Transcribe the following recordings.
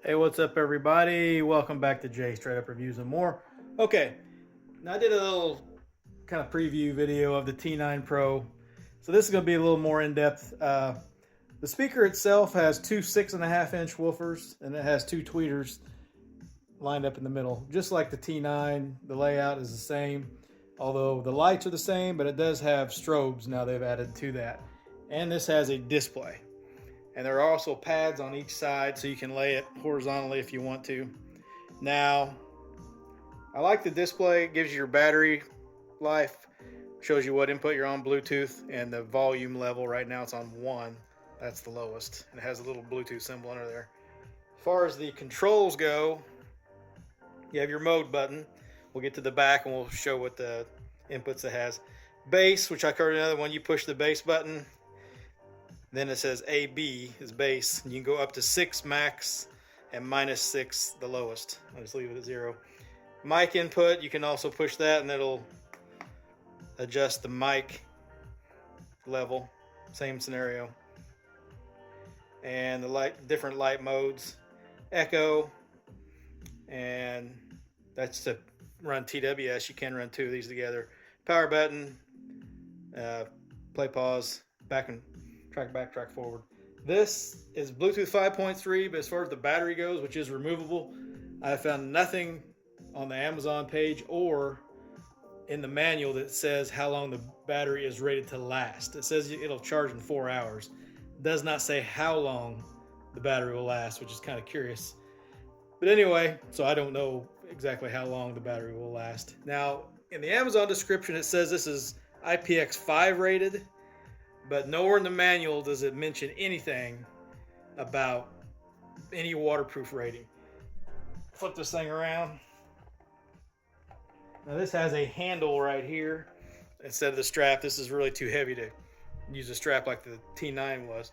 Hey, what's up, everybody? Welcome back to Jay Straight Up Reviews and More. Okay, now I did a little kind of preview video of the T9 Pro, so this is going to be a little more in depth. The speaker itself has two 6.5-inch woofers, and it has two tweeters lined up in the middle, just like the T9. The layout is the same, although the lights are the same, but it does have strobes now they've added to that. And this has a display. And there are also pads on each side so you can lay it horizontally if you want to. Now, I like the display. It gives you your battery life, shows you what input you're on Bluetooth, and the volume level. Right now it's on 1. That's the lowest. And it has a little Bluetooth symbol under there. As far as the controls go, you have your mode button. We'll get to the back and we'll show what the inputs it has. Bass, which I covered another one, you push the bass button. Then it says AB is bass. You can go up to 6 max and -6 the lowest. I'll just leave it at 0. Mic input, you can also push that and it'll adjust the mic level. Same scenario. And the different light modes. Echo, and that's to run TWS. You can run two of these together. Power button, play pause, back and track back, track forward. This is Bluetooth 5.3, but as far as the battery goes, which is removable, I found nothing on the Amazon page or in the manual that says how long the battery is rated to last. It says it'll charge in 4 hours. It does not say how long the battery will last, which is kind of curious. But anyway, so I don't know exactly how long the battery will last. Now, in the Amazon description, it says this is IPX5 rated, but nowhere in the manual does it mention anything about any waterproof rating. Flip this thing around. Now this has a handle right here instead of the strap. This is really too heavy to use a strap like the T9 was.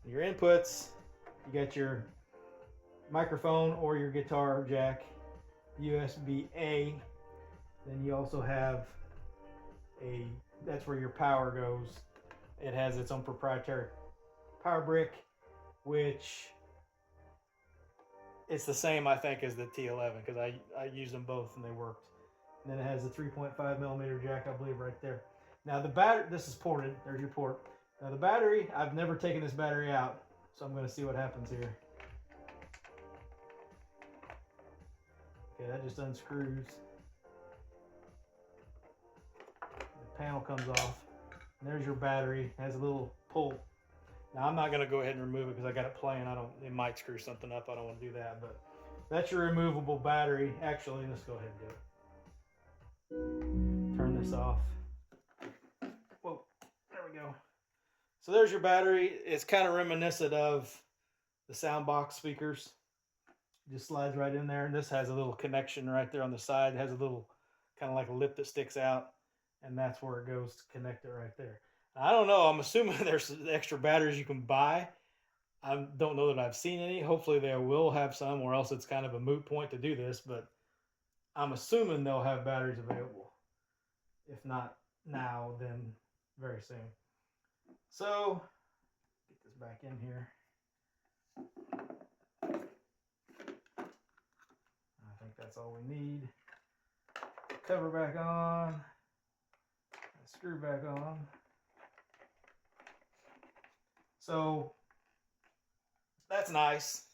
Your inputs, you got your microphone or your guitar jack, USB-A. Then you also have that's where your power goes. It has its own proprietary power brick, which it's the same, I think, as the T11 because I used them both and they worked. And then it has the 3.5 millimeter jack, I believe, right there. Now the battery, this is ported. There's your port. Now the battery, I've never taken this battery out, so I'm going to see what happens here. Okay, that just unscrews. The panel comes off. And there's your battery. It has a little pull. Now I'm not going to go ahead and remove it because I got it playing. It might screw something up. I don't want to do that. But that's your removable battery. Actually, let's go ahead and do it. Turn this off. Whoa, there we go. So there's your battery. It's kind of reminiscent of the Soundbox speakers. Just slides right in there. And this has a little connection right there on the side. It has a little kind of like a lip that sticks out. And that's where it goes to connect it right there. I don't know. I'm assuming there's extra batteries you can buy. I don't know that I've seen any. Hopefully they will have some, or else it's kind of a moot point to do this. But I'm assuming they'll have batteries available. If not now, then very soon. So, get this back in here. I think that's all we need. Cover back on. Screw back on. So, that's nice.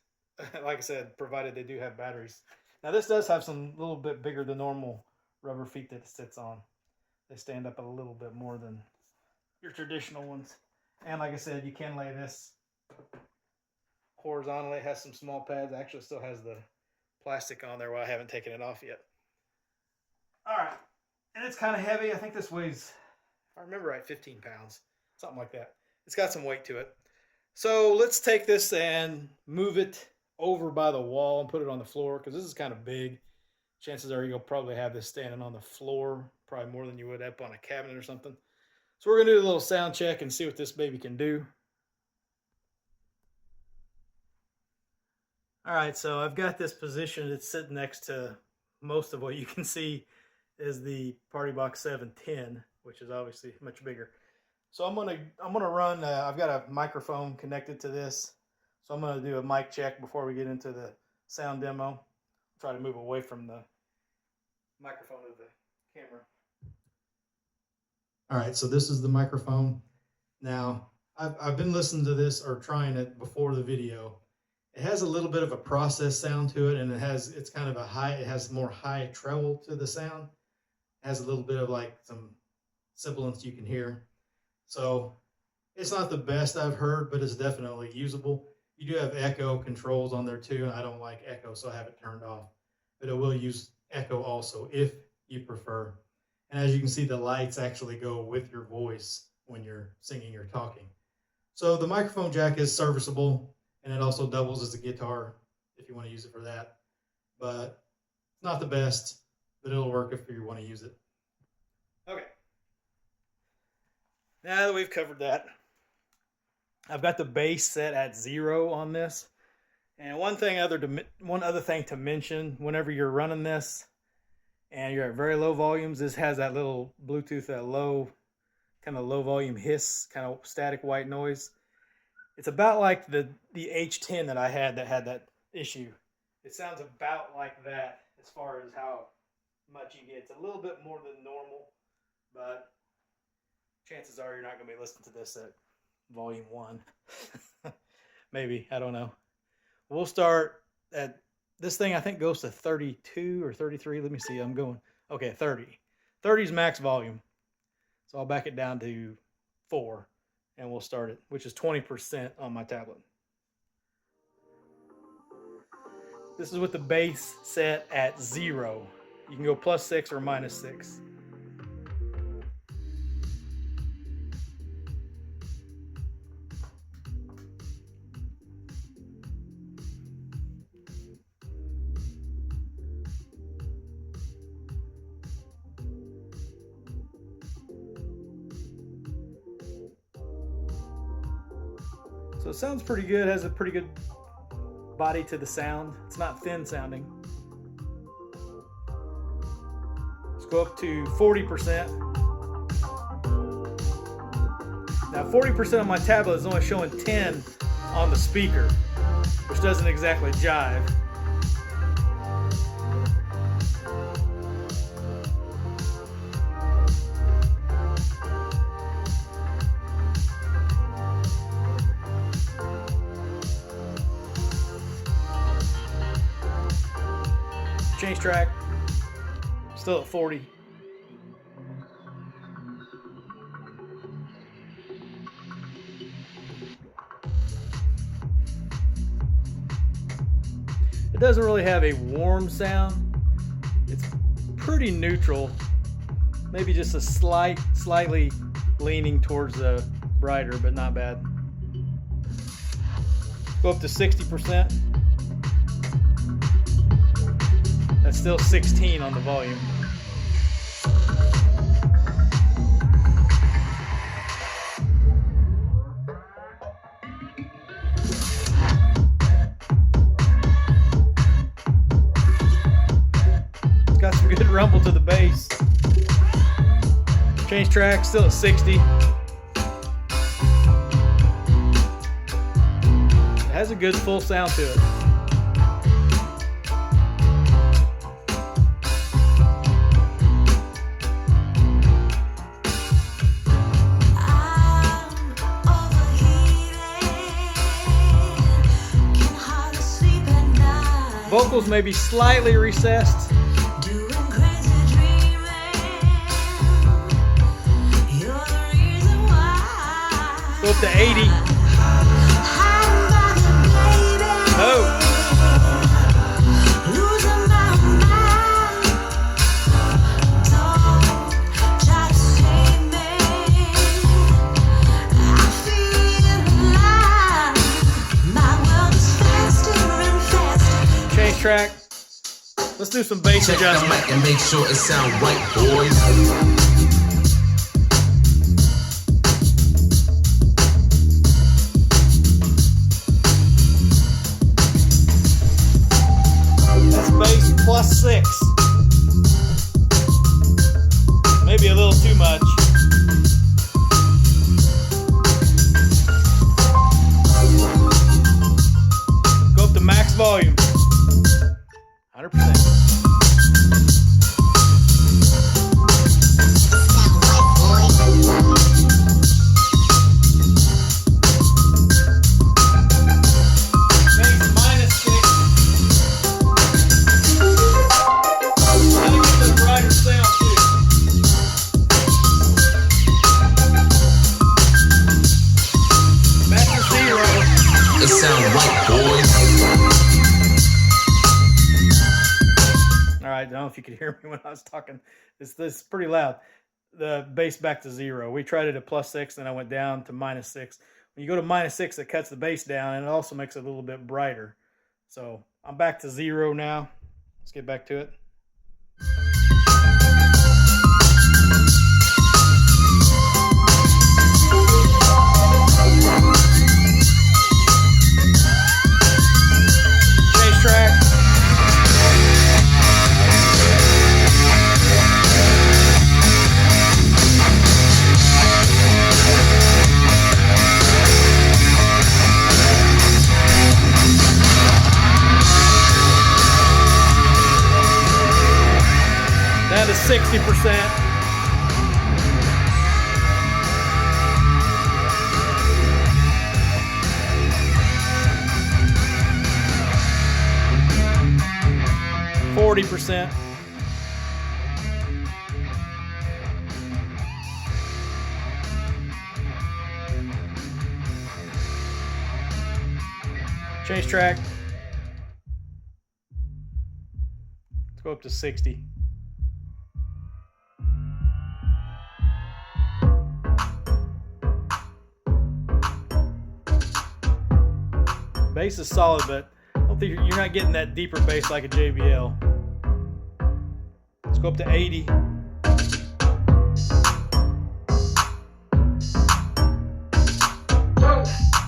Like I said, provided they do have batteries. Now this does have some little bit bigger than normal rubber feet that it sits on. They stand up a little bit more than your traditional ones. And like I said, you can lay this horizontally. It has some small pads. It actually still has the plastic on there while I haven't taken it off yet. All right. And it's kind of heavy. I think this weighs, if I remember right, 15 pounds. Something like that. It's got some weight to it. So let's take this and move it over by the wall and put it on the floor because this is kind of big. Chances are you'll probably have this standing on the floor, probably more than you would up on a cabinet or something. So we're going to do a little sound check and see what this baby can do. All right, so I've got this positioned. It's sitting next to most of what you can see is the PartyBox 710, which is obviously much bigger. So I'm gonna run. I've got a microphone connected to this, So I'm going to do a mic check before we get into the sound demo. Try to move away from the microphone of the camera. All right, so this is the microphone. Now, I've been listening to this or trying it before the video. It has a little bit of a processed sound to it, and it's kind of a high, it has more high treble to the sound. It has a little bit of like some sibilance you can hear. So it's not the best I've heard, but it's definitely usable. You do have echo controls on there too, and I don't like echo, so I have it turned off. But it will use echo also if you prefer. And as you can see, the lights actually go with your voice when you're singing or talking. So the microphone jack is serviceable, and it also doubles as a guitar if you want to use it for that. But it's not the best, but it'll work if you want to use it. Okay. Now that we've covered that, I've got the bass set at 0 on this. And one other thing to mention, whenever you're running this and you're at very low volumes, this has that little Bluetooth, that low, kind of low volume hiss, kind of static white noise. It's about like the H10 that I had that issue. It sounds about like that as far as how much you get. It's a little bit more than normal, but chances are you're not going to be listening to this at volume 1. Maybe, I don't know. We'll start at, this thing I think goes to 32 or 33. Let me see, I'm going, okay, 30. 30 is max volume. So I'll back it down to 4 and we'll start it, which is 20% on my tablet. This is with the bass set at 0. You can go +6 or -6. So it sounds pretty good, has a pretty good body to the sound. It's not thin sounding. Let's go up to 40%. Now 40% on my tablet is only showing 10 on the speaker, which doesn't exactly jive. Change track, still at 40. It doesn't really have a warm sound. It's pretty neutral. Maybe just a slightly leaning towards the brighter, but not bad. Go up to 60%. That's still 16 on the volume. It's got some good rumble to the bass. Change track, still at 60. It has a good full sound to it. Vocals may be slightly recessed. Go up to 80. Oh. Change track. Let's do some bass adjustment. Check the mic and make sure it sound right, boys. That's bass +6. Maybe a little too much. it sound right, boys. All right, I don't know if you could hear me when I was talking. This is pretty loud. The bass back to 0. We tried it at +6, then I went down to -6. When you go to -6, it cuts the bass down, and it also makes it a little bit brighter. So I'm back to 0 now. Let's get back to it. Change track. That is 60%. %. Change track. Let's go up to 60. Bass is solid, but I don't think you're not getting that deeper bass like a JBL. Let's go up to 80.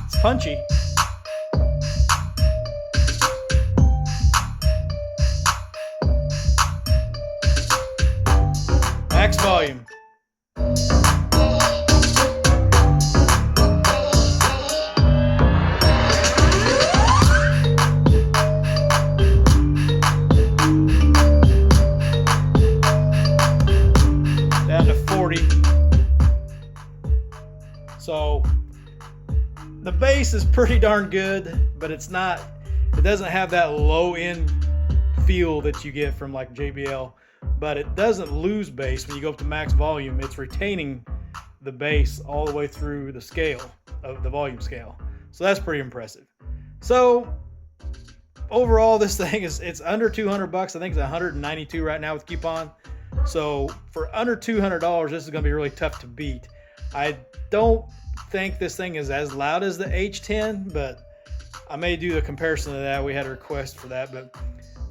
It's punchy. Max volume. Down to 40. So the bass is pretty darn good, but it doesn't have that low end feel that you get from like JBL, but it doesn't lose bass when you go up to max volume. It's retaining the bass all the way through the scale of the volume scale. So that's pretty impressive. So overall, this thing it's under $200. I think it's $192 right now with coupon. So for under $200, this is going to be really tough to beat. I don't think this thing is as loud as the H10, but I may do a comparison to that. We had a request for that, but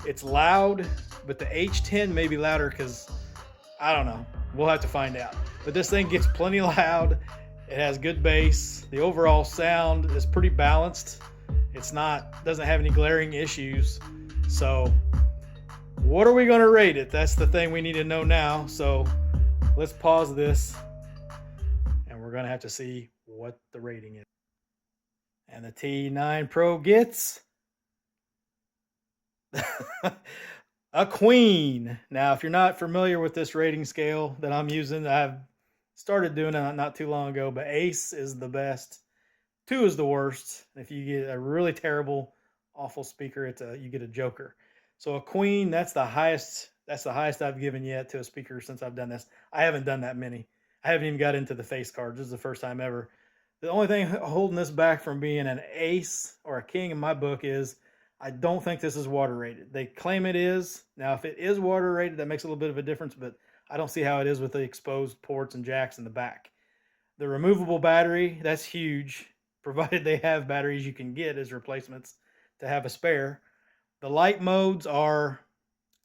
it's loud, but the H10 may be louder because I don't know. We'll have to find out. But this thing gets plenty loud. It has good bass. The overall sound is pretty balanced. Doesn't have any glaring issues. So what are we going to rate it? That's the thing we need to know now. So let's pause this and we're going to have to see what the rating is. And the T9 Pro gets a queen. Now, if you're not familiar with this rating scale that I'm using, I've started doing it not too long ago, but Ace is the best. 2 is the worst. If you get a really terrible, awful speaker, you get a joker. So a queen, that's the highest I've given yet to a speaker since I've done this. I haven't done that many. I haven't even got into the face cards. This is the first time ever. The only thing holding this back from being an ace or a king in my book is I don't think this is water rated. They claim it is. Now, if it is water rated, that makes a little bit of a difference, but I don't see how it is with the exposed ports and jacks in the back. The removable battery, that's huge, provided they have batteries you can get as replacements to have a spare. The light modes are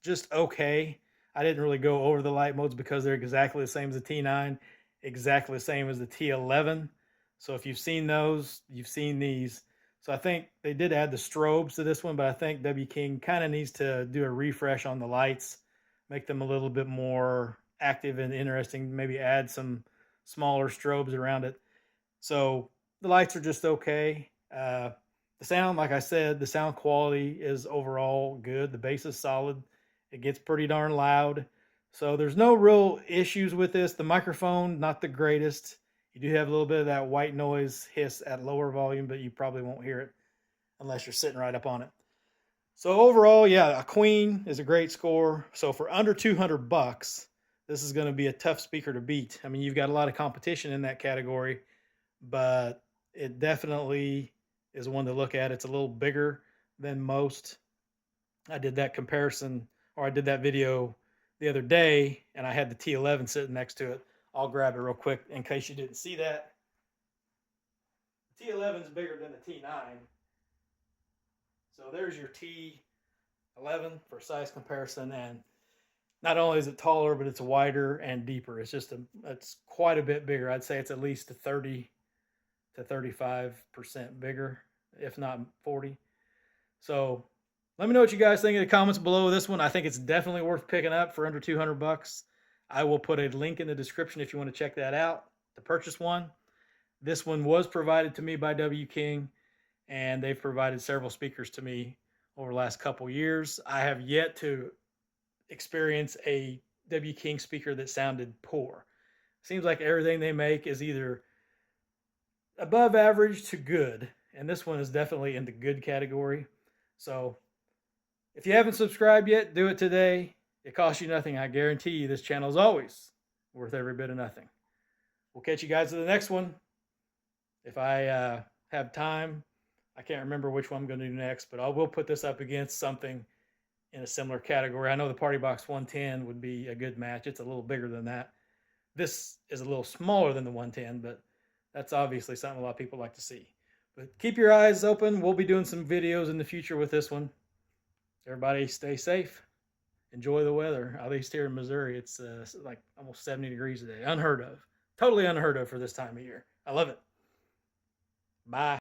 just okay. I didn't really go over the light modes because they're exactly the same as the T9, exactly the same as the T11. So if you've seen those, you've seen these. So I think they did add the strobes to this one, but I think W King kind of needs to do a refresh on the lights, make them a little bit more active and interesting, maybe add some smaller strobes around it. So the lights are just okay. The sound, like I said, the sound quality is overall good. The bass is solid. It gets pretty darn loud. So there's no real issues with this. The microphone, not the greatest. You do have a little bit of that white noise hiss at lower volume, but you probably won't hear it unless you're sitting right up on it. So overall, yeah, a queen is a great score. So for under $200, this is going to be a tough speaker to beat. I mean, you've got a lot of competition in that category, but it definitely is one to look at. It's a little bigger than most. I did that comparison, or I did that video the other day, and I had the T11 sitting next to it. I'll grab it real quick in case you didn't see that. The T11 is bigger than the T9. So there's your T11 for size comparison, and not only is it taller, but it's wider and deeper. It's quite a bit bigger. I'd say it's at least 30 to 35% bigger, if not 40. So let me know what you guys think in the comments below this one. I think it's definitely worth picking up for under 200 bucks. I will put a link in the description if you want to check that out to purchase one. This one was provided to me by W King, and they've provided several speakers to me over the last couple years. I have yet to experience a W King speaker that sounded poor. Seems like everything they make is either above average to good, and this one is definitely in the good category. So if you haven't subscribed yet, do it today. It costs you nothing. I guarantee you this channel is always worth every bit of nothing. We'll catch you guys in the next one. If I have time, I can't remember which one I'm going to do next, but I will put this up against something in a similar category. I know the Party Box 110 would be a good match. It's a little bigger than that. This is a little smaller than the 110, but that's obviously something a lot of people like to see. But keep your eyes open. We'll be doing some videos in the future with this one. Everybody stay safe. Enjoy the weather. At least here in Missouri, it's like almost 70 degrees today. Unheard of. Totally unheard of for this time of year. I love it. Bye.